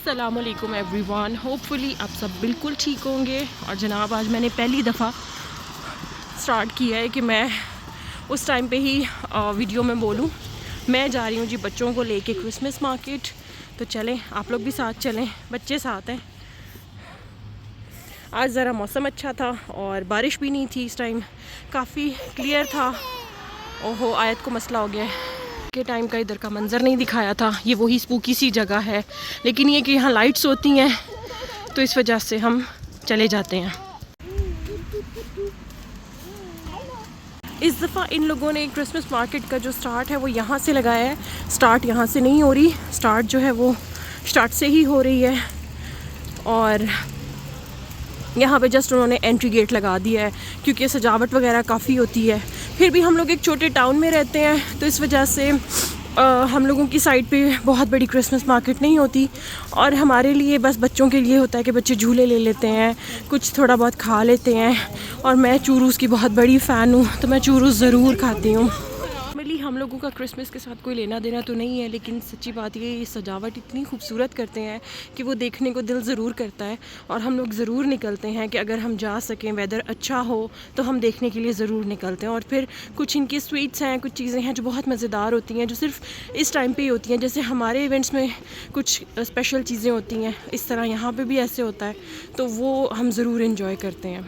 अस्सलामुअलैकुम everyone, hopefully आप सब बिल्कुल ठीक होंगे। और जनाब आज मैंने पहली दफ़ा स्टार्ट किया है कि मैं उस टाइम पे ही वीडियो में बोलूं। मैं जा रही हूँ जी बच्चों को लेके क्रिसमस मार्केट, तो चलें आप लोग भी साथ चलें, बच्चे साथ हैं। आज ज़रा मौसम अच्छा था और बारिश भी नहीं थी, इस टाइम काफ़ी क्लियर था। ओहो आयत को मसला हो गया है के टाइम का इधर का मंज़र नहीं दिखाया था। ये वही स्पूकी सी जगह है, लेकिन ये कि यहाँ लाइट्स होती हैं तो इस वजह से हम चले जाते हैं। इस दफ़ा इन लोगों ने क्रिसमस मार्केट का जो स्टार्ट है वो यहाँ से लगाया है। स्टार्ट यहाँ से नहीं हो रही, स्टार्ट जो है वो स्टार्ट से ही हो रही है। और यहाँ पे जस्ट उन्होंने एंट्री गेट लगा दिया है क्योंकि सजावट वगैरह काफ़ी होती है। फिर भी हम लोग एक छोटे टाउन में रहते हैं तो इस वजह से हम लोगों की साइड पे बहुत बड़ी क्रिसमस मार्केट नहीं होती। और हमारे लिए बस बच्चों के लिए होता है कि बच्चे झूले ले लेते हैं, कुछ थोड़ा बहुत खा लेते हैं। और मैं चूरूस की बहुत बड़ी फ़ैन हूँ तो मैं चूरूस ज़रूर खाती हूँ। नॉर्मली हम लोगों का क्रिसमस के साथ कोई लेना देना तो नहीं है, लेकिन सच्ची बात ये सजावट इतनी खूबसूरत करते हैं कि वो देखने को दिल ज़रूर करता है। और हम लोग ज़रूर निकलते हैं कि अगर हम जा सकें, वेदर अच्छा हो तो हम देखने के लिए ज़रूर निकलते हैं। और फिर कुछ इनकी स्वीट्स हैं, कुछ चीज़ें हैं जो बहुत मज़ेदार होती हैं, जो सिर्फ इस टाइम पे ही होती हैं। जैसे हमारे इवेंट्स में कुछ स्पेशल चीज़ें होती हैं, इस तरह यहाँ पे भी ऐसे होता है, तो वो हम ज़रूर इन्जॉय करते हैं।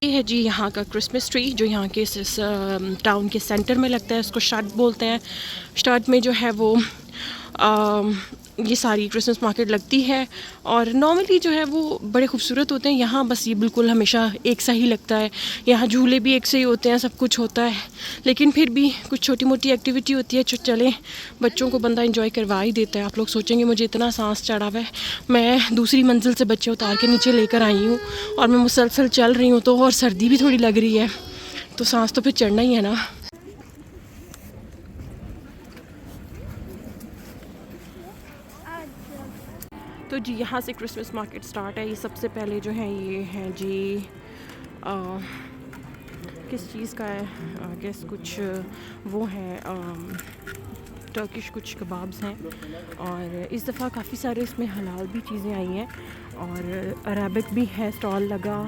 ये है जी यहाँ का क्रिसमस ट्री जो यहाँ के टाउन के सेंटर में लगता है, उसको शट बोलते हैं। शट में जो है वो ये सारी क्रिसमस मार्केट लगती है और नॉर्मली जो है वो बड़े खूबसूरत होते हैं। यहाँ बस ये बिल्कुल हमेशा एक सा ही लगता है, यहाँ झूले भी एक से ही होते हैं, सब कुछ होता है, लेकिन फिर भी कुछ छोटी मोटी एक्टिविटी होती है जो चलें बच्चों को बंदा एंजॉय करवा ही देता है। आप लोग सोचेंगे मुझे इतना सांस चढ़ा हुआ है, मैं दूसरी मंजिल से बच्चे उतार के नीचे लेकर आई हूँ और मैं मुसलसल चल रही हूँ, तो और सर्दी भी थोड़ी लग रही है, तो सांस तो फिर चढ़ना ही है ना। तो जी यहाँ से क्रिसमस मार्केट स्टार्ट है। ये सबसे पहले जो है ये है जी किस चीज़ का है, गेस कुछ वो है टर्किश कुछ कबाब्स हैं। और इस दफ़ा काफ़ी सारे इसमें हलाल भी चीज़ें आई हैं और अरबिक भी है स्टॉल लगा,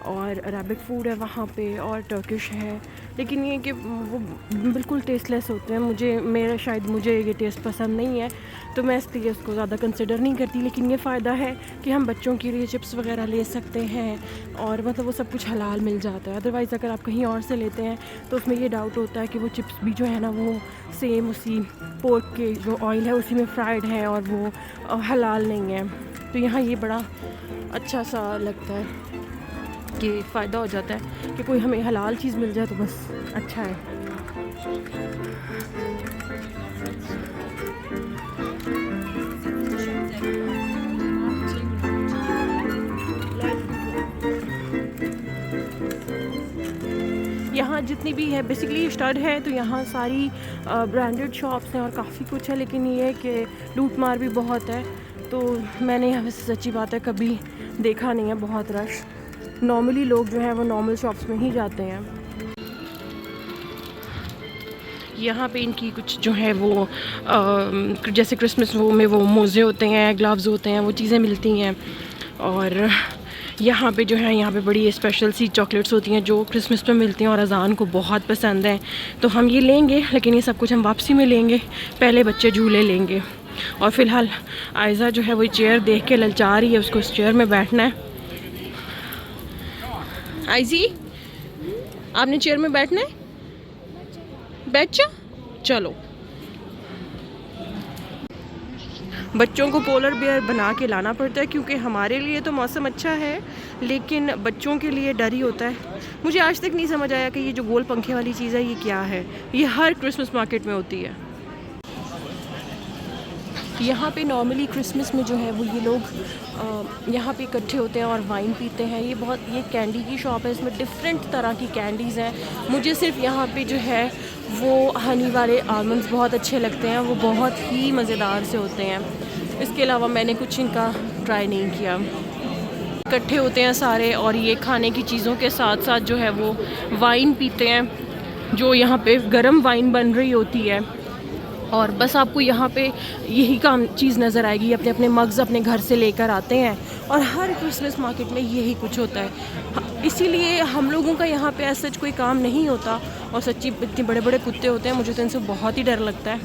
और अरबिक फूड है वहाँ पे और टर्किश है। लेकिन ये कि वो बिल्कुल टेस्टलेस होते हैं, मुझे ये टेस्ट पसंद नहीं है, तो मैं इसलिए उसको ज़्यादा कंसिडर नहीं करती। लेकिन ये फ़ायदा है कि हम बच्चों के लिए चिप्स वगैरह ले सकते हैं और मतलब वो सब कुछ हलाल मिल जाता है। अदरवाइज़ अगर आप कहीं और से लेते हैं तो उसमें ये डाउट होता है कि वो चिप्स भी जो है ना वो सेम उसी पोर्क के जो ऑयल है उसी में फ्राइड है और वो हलाल नहीं है। तो यहाँ ये बड़ा अच्छा सा लगता है कि फ़ायदा हो जाता है कि कोई हमें हलाल चीज़ मिल जाए तो बस अच्छा है। यहाँ जितनी भी है बेसिकली स्टड है, तो यहाँ सारी ब्रांडेड शॉप्स हैं और काफ़ी कुछ है, लेकिन ये है कि लूट मार भी बहुत है। तो मैंने यहाँ से सच्ची बात है कभी देखा नहीं है बहुत रश। नॉर्मली लोग जो हैं वो नॉर्मल शॉप्स में ही जाते हैं। यहाँ पे इनकी कुछ जो है वो जैसे क्रिसमस वो में वो मोज़े होते हैं, ग्लव्स होते हैं, वो चीज़ें मिलती हैं। और यहाँ पे जो है यहाँ पे बड़ी स्पेशल सी चॉकलेट्स होती हैं जो क्रिसमस पे मिलती हैं और अज़ान को बहुत पसंद हैं, तो हम ये लेंगे, लेकिन ये सब कुछ हम वापसी में लेंगे, पहले बच्चे झूले लेंगे। और फ़िलहाल आयज़ा जो है वो चेयर देख के ललचा रही है, उसको उस चेयर में बैठना है। आइज़ी आपने चेयर में बैठना है, बैठ जा, चलो। बच्चों को पोलर बेयर बना के लाना पड़ता है क्योंकि हमारे लिए तो मौसम अच्छा है, लेकिन बच्चों के लिए डर ही होता है। मुझे आज तक नहीं समझ आया कि ये जो गोल पंखे वाली चीज़ है ये क्या है। ये हर क्रिसमस मार्केट में होती है। यहाँ पे नॉर्मली क्रिसमस में जो है वो ये लोग यहाँ पे इकट्ठे होते हैं और वाइन पीते हैं। ये कैंडी की शॉप है, इसमें डिफरेंट तरह की कैंडीज़ हैं। मुझे सिर्फ यहाँ पे जो है वो हनी वाले आलमंड्स बहुत अच्छे लगते हैं, वो बहुत ही मज़ेदार से होते हैं। इसके अलावा मैंने कुछ इनका ट्राई नहीं किया। इकट्ठे होते हैं सारे और ये खाने की चीज़ों के साथ साथ जो है वो वाइन पीते हैं, जो यहाँ पे गर्म वाइन बन रही होती है। और बस आपको यहाँ पे यही काम चीज़ नज़र आएगी। अपने अपने मग्स अपने घर से लेकर आते हैं और हर क्रिसमस मार्केट में यही कुछ होता है। इसीलिए हम लोगों का यहाँ पे ऐसा कोई काम नहीं होता। और सच्ची इतने बड़े बड़े कुत्ते होते हैं, मुझे तो इनसे बहुत ही डर लगता है।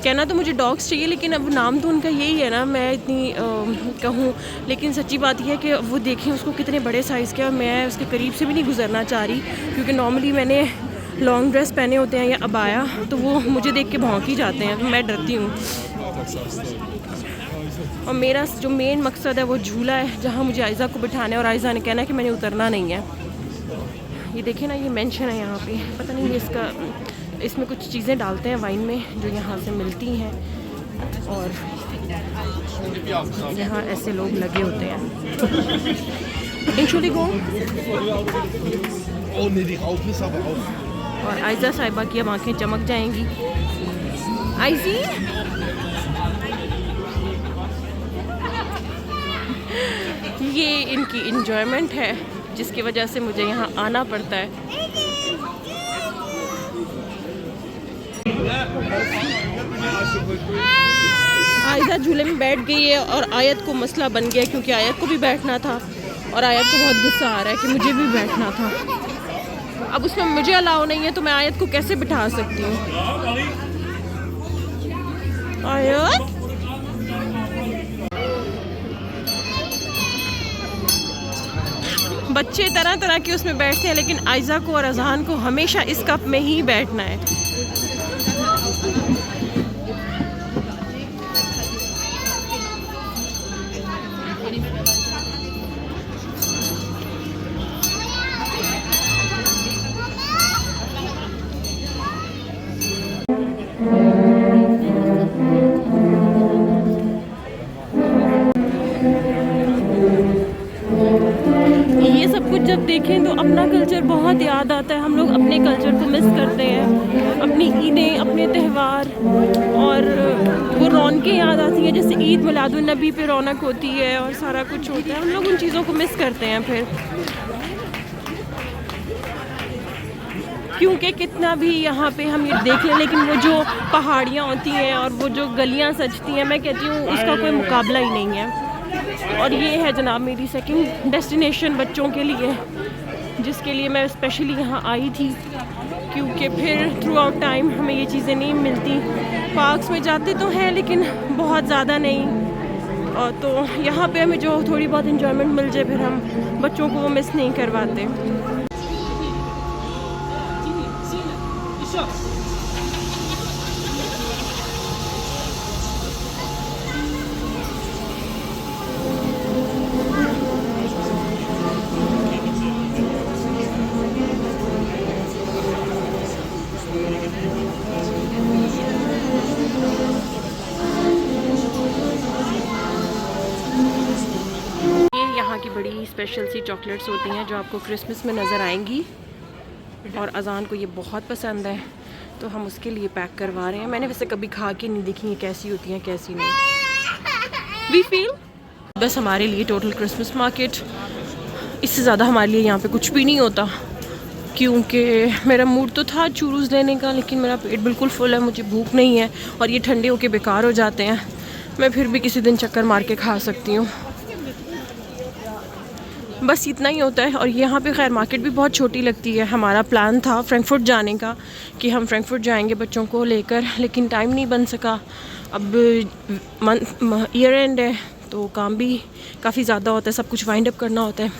कहना तो मुझे डॉग्स चाहिए, लेकिन अब नाम तो उनका यही है ना, मैं इतनी कहूँ। लेकिन सच्ची बात यह है कि वो देखें उसको कितने बड़े साइज़ के, और मैं उसके करीब से भी नहीं गुजरना चाह रही, क्योंकि नॉर्मली मैंने लॉन्ग ड्रेस पहने होते हैं या अबाया, तो वो मुझे देख के भौंक ही जाते हैं, मैं डरती हूँ। और मेरा जो मेन मकसद है वो झूला है, जहाँ मुझे आयज़ा को बिठाना है और आयज़ा ने कहना है कि मैंने उतरना नहीं है। ये देखिए ना, ये मेंशन है यहाँ पे, पता नहीं ये इसमें कुछ चीज़ें डालते हैं वाइन में जो यहाँ से मिलती हैं, और यहाँ ऐसे लोग लगे होते हैं। और आयज़ा साहिबा की अब आँखें चमक जाएंगी। आइज़ी, ये इनकी इंजॉयमेंट है जिसकी वजह से मुझे यहाँ आना पड़ता है। आयज़ा झूले में बैठ गई है और आयत को मसला बन गया, क्योंकि आयत को भी बैठना था और आयत को बहुत गुस्सा आ रहा है कि मुझे भी बैठना था। अब उसमें मुझे अलाउ नहीं है, तो मैं आयत को कैसे बिठा सकती हूँ? आयत, बच्चे तरह तरह के उसमें बैठते हैं, लेकिन आयज़ा को और अज़हान को हमेशा इस कप में ही बैठना है। जब देखें तो अपना कल्चर बहुत याद आता है। हम लोग अपने कल्चर को मिस करते हैं, अपनी ईदें, अपने त्यौहार, और वो रौनकें याद आती हैं। जैसे ईद मिलादुन नबी पे रौनक होती है और सारा कुछ होता है, हम लोग उन चीज़ों को मिस करते हैं फिर। क्योंकि कितना भी यहाँ पे हम ये देख लें, लेकिन वो जो पहाड़ियाँ होती हैं और वो जो गलियाँ सजती हैं, मैं कहती हूँ उसका कोई मुकाबला ही नहीं है। और ये है जनाब मेरी सेकंड डेस्टिनेशन बच्चों के लिए, जिसके लिए मैं स्पेशली यहाँ आई थी, क्योंकि फिर थ्रू आउट टाइम हमें ये चीज़ें नहीं मिलती। पार्क्स में जाते तो हैं लेकिन बहुत ज़्यादा नहीं, और तो यहाँ पे हमें जो थोड़ी बहुत इंजॉयमेंट मिल जाए, फिर हम बच्चों को वो मिस नहीं करवाते। की बड़ी स्पेशल सी चॉकलेट्स होती हैं जो आपको क्रिसमस में नज़र आएंगी, और अज़ान को ये बहुत पसंद है, तो हम उसके लिए पैक करवा रहे हैं। मैंने वैसे कभी खा के नहीं देखी है कैसी होती हैं कैसी नहीं। वी फील बस हमारे लिए टोटल क्रिसमस मार्केट, इससे ज़्यादा हमारे लिए यहाँ पे कुछ भी नहीं होता, क्योंकि मेरा मूड तो था चूरूज़ लेने का, लेकिन मेरा पेट बिल्कुल फुल है, मुझे भूख नहीं है, और ये ठंडे होके बेकार हो जाते हैं। मैं फिर भी किसी दिन चक्कर मार के खा सकती हूँ। बस इतना ही होता है। और यहाँ पे खैर मार्केट भी बहुत छोटी लगती है। हमारा प्लान था फ्रैंकफर्ट जाने का, कि हम फ्रैंकफर्ट जाएंगे बच्चों को लेकर, लेकिन टाइम नहीं बन सका। अब ईयर एंड है तो काम भी काफ़ी ज़्यादा होता है, सब कुछ वाइंड अप करना होता है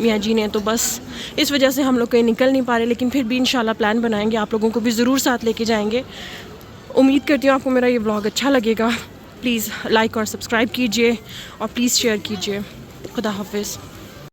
मियाँ जी ने, तो बस इस वजह से हम लोग कहीं निकल नहीं पा रहे। लेकिन फिर भी इंशाल्लाह प्लान बनाएंगे, आप लोगों को भी ज़रूर साथ लेके जाएंगे। उम्मीद करती हूँ आपको मेरा ये व्लॉग अच्छा लगेगा। प्लीज़ लाइक और सब्सक्राइब कीजिए और प्लीज़ शेयर कीजिए। खुदा हाफिज़।